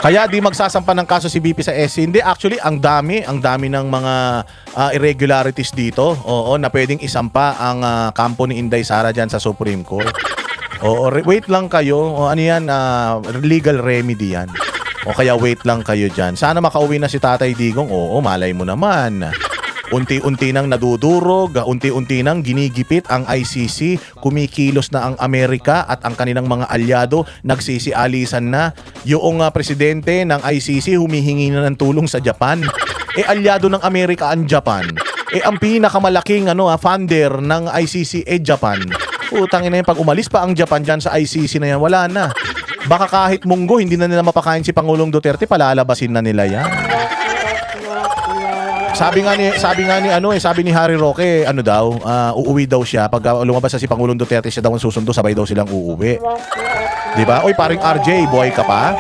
Kaya di magsasampa ng kaso si BP sa SC. Hindi, actually, ang dami ng mga irregularities dito. Oo, na pwedeng isampa ang kampo ni Inday Sara dyan sa Supreme Court. Oo, wait lang kayo. O, ano yan, legal remedy yan. O kaya wait lang kayo dyan. Sana makauwi na si Tatay Digong. Oo, malay mo naman. Unti-unti nang nadudurog, unti-unti nang ginigipit ang ICC, kumikilos na ang Amerika at ang kanilang mga alyado, nagsisialisan na. Yung presidente ng ICC humihingi na ng tulong sa Japan. Alyado ng Amerika ang Japan. Ang pinakamalaking funder ng ICC Japan. Utang ina yan, pag umalis pa ang Japan dyan sa ICC na yan, wala na. Baka kahit munggo, hindi na nila mapakain si Pangulong Duterte, palalabasin na nila yan. Sabi ni Harry Roque, uuwi daw siya pag lumabas na si Pangulong Duterte, siya daw ang susundo, sabay daw silang uuwi. 'Di ba? Oy, paring RJ, buhay ka pa?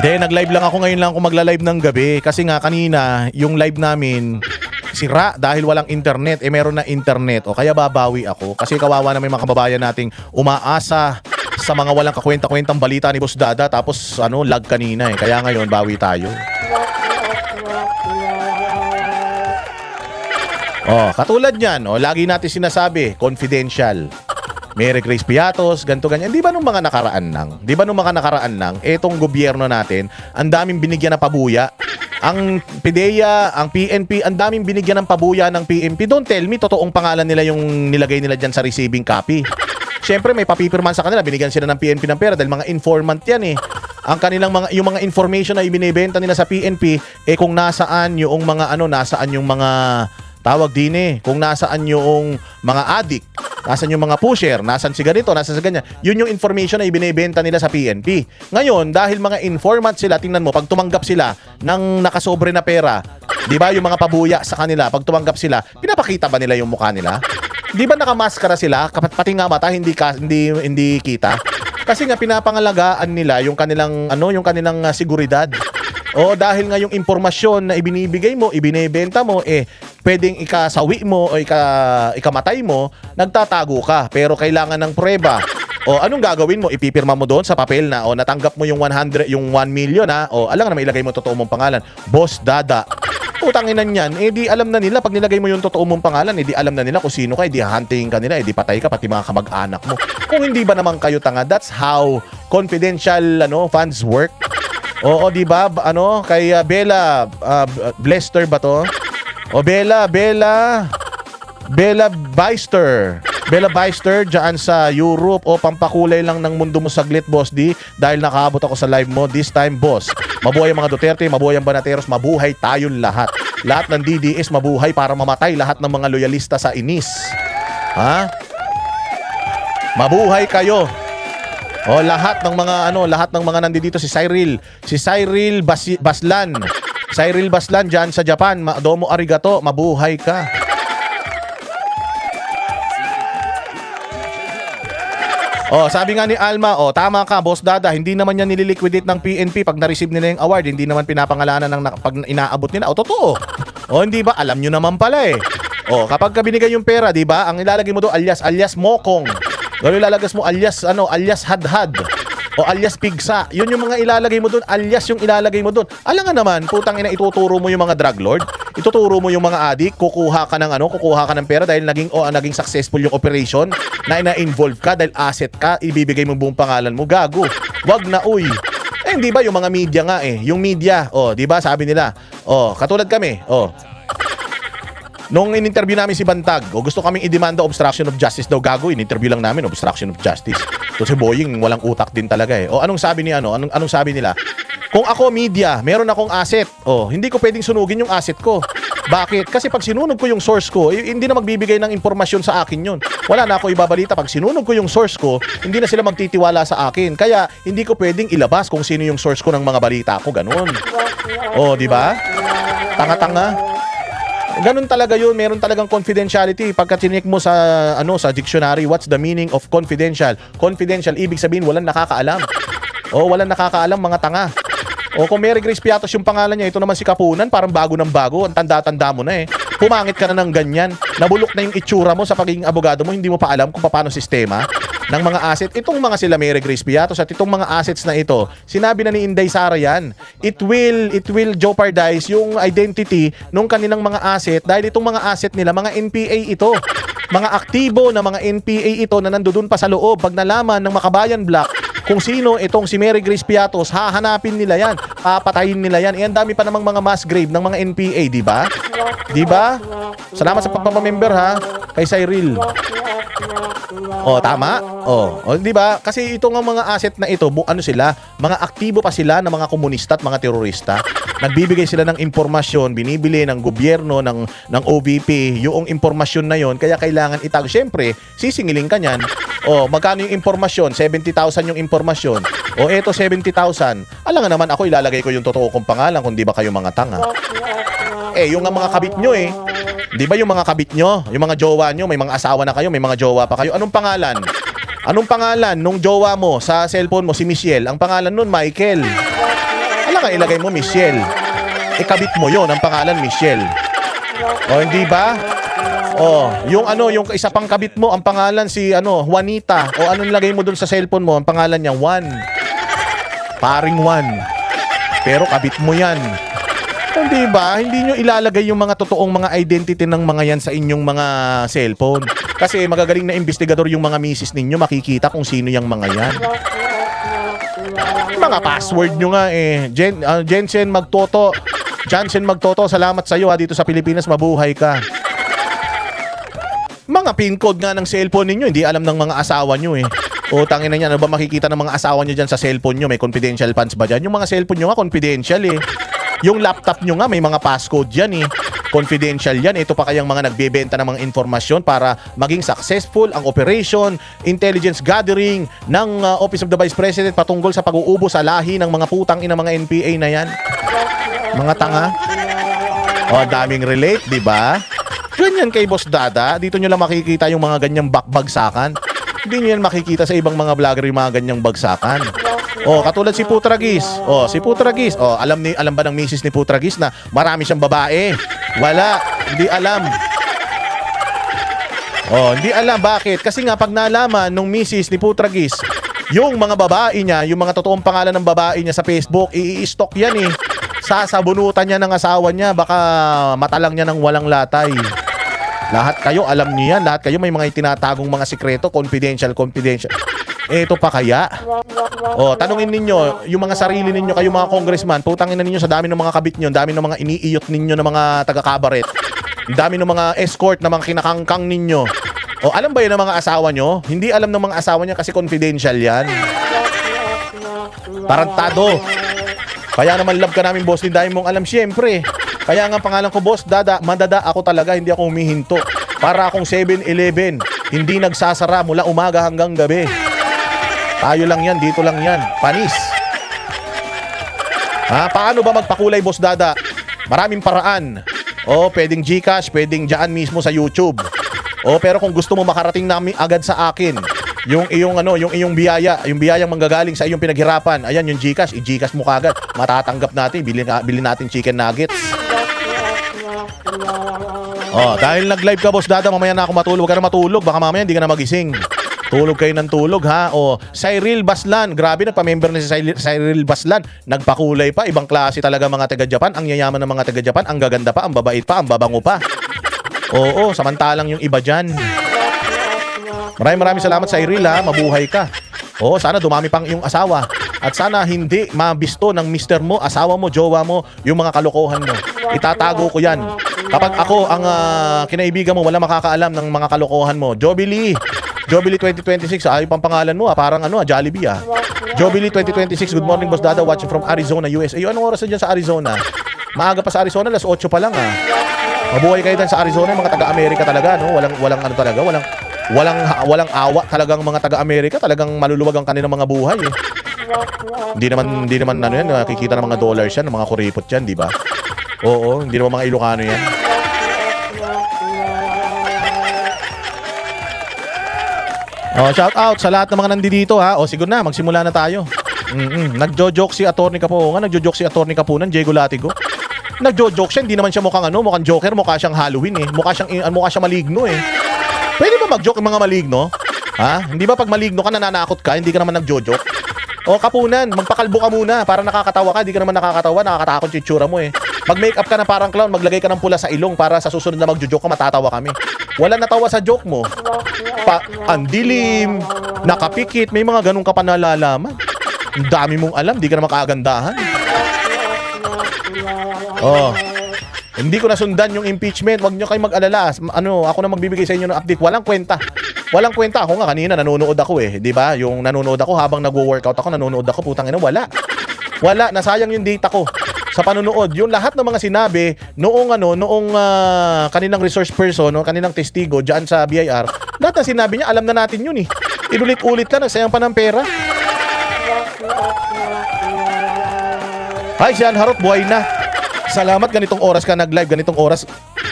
Hindi, nag-live lang ako ngayon lang kung magla-live ng gabi kasi nga kanina yung live namin sira dahil walang internet. Meron na internet o kaya babawi ako kasi kawawa na may mga kababayan nating umaasa sa mga walang kakwenta-kwentang balita ni Boss Dada tapos lag kanina Kaya ngayon bawi tayo. Katulad niyan, lagi natin sinasabi, confidential. Mary Grace Piatos, ganito ganyan. Di ba nung mga nakaraan lang, etong gobyerno natin, ang daming binigyan ng pabuya. Ang PIDEA, ang PNP, ang daming binigyan ng pabuya ng PNP. Don't tell me, totoong pangalan nila yung nilagay nila dyan sa receiving copy. Siyempre, may papipirman sa kanila, binigyan sila ng PNP ng pera dahil mga informant yan Ang kanilang yung mga information na ibinebenta nila sa PNP, kung nasaan yung mga nasaan yung mga tawag din kung nasaan yung mga addict, nasaan yung mga pusher, nasaan si ganito, nasaan si ganyan. Yun yung information na ibinebenta nila sa PNP. Ngayon, dahil mga informant sila, tingnan mo, pag tumanggap sila ng nakasobre na pera, di ba yung mga pabuya sa kanila, pag tumanggap sila, pinapakita ba nila yung mukha nila? Di ba nakamaskara sila? Pati nga mata, hindi kita. Kasi nga pinapangalagaan nila yung kanilang seguridad. Dahil nga yung impormasyon na ibinibigay mo, ibinebenta mo, pwedeng ikasawi mo o ikamatay mo, nagtatago ka. Pero kailangan ng prueba. Anong gagawin mo? Ipipirma mo doon sa papel na natanggap mo yung 1 million alam na mailagay mo totoo mong pangalan. Boss Dada. Utanginan yan. Di alam na nila pag nilagay mo yung totoo mong pangalan, di alam na nila kung sino ka, di hunting ka nila, di patay ka pati mga kamag-anak mo. Kung hindi ba naman kayo tanga, that's how confidential funds work. Oo, di ba? Kay Bella Blester ba to? Bella Beister dyan sa Europe. Pampakulay lang ng mundo mo saglit, Boss D, dahil nakaabot ako sa live mo this time, boss. Mabuhay ang mga Duterte, mabuhay ang Banateros, mabuhay tayong lahat. Lahat ng DDS mabuhay para mamatay lahat ng mga loyalista sa inis. Mabuhay kayo. Lahat ng mga nandito si Cyril Baslan. Cyril Baslan dyan sa Japan. Domo arigato, mabuhay ka. Sabi nga ni Alma, tama ka, Boss Dada, hindi naman yan nililiquidate ng PNP pag na-receive nila yung award, hindi naman pinapangalanan pag inaabot nila. Totoo. Hindi ba? Alam nyo naman pala kapag ka binigay yung pera, di ba? Ang ilalagay mo doon alias mokong. Gano'n ilalagas mo alias hadhad o alias pigsa. Yun yung mga ilalagay mo doon, alias yung ilalagay mo doon. Alam nga naman, putang ina, ituturo mo yung mga drug lord, ituturo mo yung mga addict, kukuha ka ng pera dahil naging successful yung operation na ina-involve ka dahil asset ka, ibibigay mo buong pangalan mo. Gago. Wag na hindi ba yung mga media nga yung media, di ba sabi nila, katulad kami, nung in-interview namin si Bantag, gusto kaming i-demanda obstruction of justice daw. Gago, in-interview lang namin obstruction of justice. So si Boying walang utak din talaga anong sabi ni anong sabi nila? Kung ako media, meron akong asset. Hindi ko pwedeng sunugin yung asset ko. Bakit? Kasi pag sinunog ko yung source ko, hindi na magbibigay ng impormasyon sa akin yun. Wala na ako ibabalita. Pag sinunog ko yung source ko, hindi na sila magtitiwala sa akin. Kaya hindi ko pwedeng ilabas kung sino yung source ko ng mga balita ko. Ganun. Di ba? Tanga-tanga. Ganun talaga yun, meron talagang confidentiality. Pagka tinik mo sa dictionary, what's the meaning of confidential? Confidential, ibig sabihin walang nakakaalam. Walang nakakaalam, mga tanga. Kung Mary Grace Piatos yung pangalan niya, ito naman si Kapunan, parang bago ng bago, ang tanda-tanda mo na Pumangit ka na ng ganyan. Nabulok na yung itsura mo sa pagiging abogado mo, hindi mo pa alam kung paano sistema. ng mga asset. Itong mga sila Mary Grace Piatos at itong mga assets na ito, sinabi na ni Inday Sara yan. It will jeopardize yung identity nung kanilang mga asset dahil itong mga asset nila, mga NPA ito. Mga aktibo na mga NPA ito na nandoon pa sa loob. Pag nalaman ng Makabayan Black kung sino itong si Mary Grace Piatos, hahanapin nila yan, papatayin nila yan. Ang dami pa namang mga mass grave ng mga NPA, di ba? Di ba? Salamat sa pagpapamember ha, kay Cyril. Oh, tama? Oh, di ba? Kasi ito nga mga asset na ito, ano sila? Mga aktibo pa sila ng mga komunista at mga terorista. Nagbibigay sila ng impormasyon, binibili ng gobyerno, ng OVP, yung impormasyon na yon, kaya kailangan itago. Siyempre, sisingilin ka niyan. Oh, magkano yung impormasyon? 70,000 yung impormasyon. O eto 70,000. Alam nga naman ako ilalagay ko yung totoo kong pangalan kung di ba kayo mga tanga. Yung nga mga kabit nyo Di ba yung mga kabit nyo, yung mga jowa nyo, may mga asawa na kayo, may mga jowa pa kayo. Anong pangalan? Anong pangalan nung jowa mo sa cellphone mo, si Michelle? Ang pangalan nun, Michael. Alam nga ilagay mo, Michelle. Kabit mo yon, ang pangalan, Michelle. O, hindi ba? Yung isa pang kabit mo, ang pangalan si Juanita. O anong lagay mo dun sa cellphone mo, ang pangalan niya Juan. Paring Juan. Pero kabit mo yan. Hindi ba? Hindi nyo ilalagay yung mga totoong mga identity ng mga yan sa inyong mga cellphone. Kasi magagaling na investigador yung mga misis ninyo, makikita kung sino yung mga yan. Mga password nyo nga Jensen Magtoto. Jansen Magtoto, salamat sa'yo dito sa Pilipinas, mabuhay ka. Mga pin code nga ng cellphone ninyo, hindi alam ng mga asawa nyo O tangin na yan, ano ba makikita ng mga asawa nyo dyan sa cellphone nyo? May confidential funds ba dyan? Yung mga cellphone nyo nga, confidential Yung laptop nyo nga, may mga passcode yan Confidential yan. Ito pa kayang mga nagbebenta ng mga informasyon para maging successful ang operation, intelligence gathering ng Office of the Vice President patungkol sa pag-uubo sa lahi ng mga putang ina mga NPA na yan. Mga tanga. Daming relate, di ba? Ganyan kay Boss Dada. Dito nyo lang makikita yung mga ganyang bakbagsakan. Hindi nyo yan makikita sa ibang mga vlogger yung mga ganyang bagsakan. Katulad si Putragis. Si Putragis. Alam ba ng misis ni Putragis na marami siyang babae? Wala. Hindi alam. Hindi alam. Bakit? Kasi nga pag nalaman nung misis ni Putragis, yung mga babae niya, yung mga totoong pangalan ng babae niya sa Facebook, i-stalk yan Sasabunutan niya ng asawa niya. Baka matalang niya ng walang latay. Lahat kayo, alam niyo yan. Lahat kayo may mga itinatagong mga sikreto, confidential. Ito pa kaya? Tanungin ninyo, yung mga sarili ninyo, kayo mga congressman, putangin na ninyo sa dami ng mga kabit nyo, dami ng mga iniiyot ninyo ng mga taga-kabaret, dami ng mga escort na mga kinakangkang ninyo. Alam ba yun ng mga asawa nyo? Hindi alam ng mga asawa niya kasi confidential yan. Tarantado. Kaya naman love ka namin, Boss Lee, dahil mong alam, syempre. Kaya nga pangalan ko, Boss Dada, mandada ako talaga, hindi ako humihinto. Para akong 7-Eleven, hindi nagsasara mula umaga hanggang gabi. Tayo lang yan, dito lang yan. Panis. Paano ba magpakulay, Boss Dada? Maraming paraan. Pwedeng GCash, pwedeng dyan mismo sa YouTube. Pero kung gusto mo makarating namin agad sa akin, yung iyong biyaya, yung biyayang manggagaling sa iyong pinaghirapan, ayan yung GCash, i-GCash mo kagad. Matatanggap natin, bilhin natin chicken nuggets. Dahil nag-live ka, Boss Dada, mamaya na ako matulog. Huwag ka na matulog, baka mamaya hindi ka na magising. Tulog kayo ng tulog, ha? Cyril Baslan, grabe, nagpa-member na si Cyril Baslan. Nagpakulay pa, ibang klase talaga mga taga-Japan. Ang yayaman ng mga taga-Japan, ang gaganda pa, ang babait pa, ang babango pa. Samantalang yung iba dyan. Maraming salamat, Cyril, ha? Mabuhay ka. Sana dumami pang iyong asawa. At sana hindi mabisto ng mister mo, asawa mo, jowa mo, yung mga kalokohan mo. Itatago ko yan. Kapag ako ang kinaibigan mo, wala makakaalam ng mga kalokohan mo. Jobili 2026, ayun pang pangalan mo, parang Jollibee Jobili 2026, good morning, Boss Dada, watching from Arizona, USA. Anong oras na dyan sa Arizona? Maaga pa sa Arizona, 8:00 pa lang Mabuhay kayo dyan sa Arizona, mga taga-Amerika talaga, no? Walang awa talagang mga taga-Amerika, talagang maluluwag ang kanilang mga buhay Hindi naman yan, nakikita ng mga dollars yan, ng mga kuripot yan, di ba? Hindi naman mga Ilocano yan. Shout out sa lahat ng mga nandito, ha. Siguro na, magsimula na tayo. Nagjo-joke si Attorney Kapunan, nagjo-joke si Attorney Kapunan, Diego Latigo. Nagjo-joke siya, hindi naman siya mukhang Joker, mukha siyang Halloween Mukha siyang maligno Pwede ba mag-joke yung mga maligno? Ha? Hindi ba pag maligno ka, nananakot ka, hindi ka naman nagjo-joke? O kapunan, magpakalbo ka muna para nakakatawa ka, hindi ka naman nakakatawa, nakakatakot yung itsura mo eh. Mag-makeup ka na parang clown, maglagay ka ng pula sa ilong para sa susunod na magjo-joke ka, matatawa kami. Wala natawa sa joke mo. Ang dilim, nakapikit, may mga ganun ka pa nalalaman. Ang dami mong alam, di ka na makagandahan. Oh. Hindi ko nasundan yung impeachment. Huwag nyo kayo mag-alala. Ako na magbibigay sa inyo ng update. Walang kwenta. Walang kwenta. Ako nga kanina nanonood ako eh. 'Di ba? Yung nanonood ako habang nagwo-workout ako, nanonood ako, putang ina, wala. Wala, nasayang yung data ko sa panonood. Yung lahat ng mga sinabi noong kaninang resource person, no, kaninang testigo diyan sa BIR, lahat ng sinabi niya, alam na natin yun eh. Inulit-ulit ka, nagsayang pa ng pera. Hi, Sean Harot, buhay na. Salamat, ganitong oras ka nag-live, ganitong oras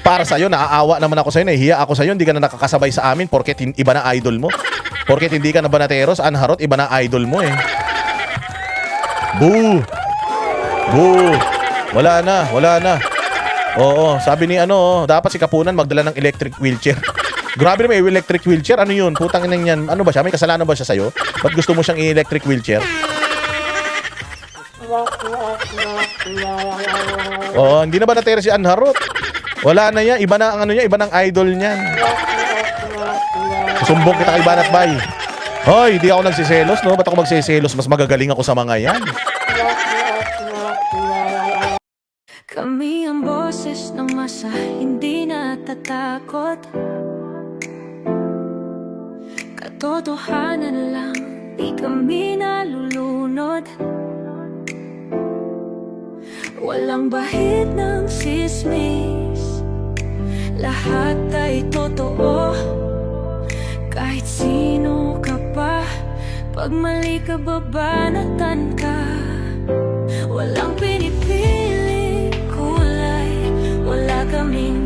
para sa'yo. Naaawa naman ako sa'yo, nahihiya ako sa'yo. Hindi ka na nakakasabay sa amin porket iba na idol mo. Porket hindi ka na banateros, Anharot, iba na idol mo eh. Boo! Boo! Wala na. Oo, sabi ni dapat si Kapunan magdala ng electric wheelchair. Grabe naman, electric wheelchair, ano yun? Putang ina yan. Ano ba siya? May kasalanan ba siya sa'yo? Ba't gusto mo siyang electric wheelchair? Oo, hindi na ba natira si Anharot? Wala na yan, iba na ang iba ng idol niyan. Sumbong kita kay Banat Bay. Hoy, di ako nagsiselos, no? Ba't ako magsiselos? Mas magagaling ako sa mga yan. Kami ang boses ng masa, hindi natatakot. Katotohanan lang, di kami nalulunod. Walang bahid ng sismis, lahat ay totoo. Kahit sino ka pa, pag mali ka, babanatan ka. Walang pinipili kulay, wala kaming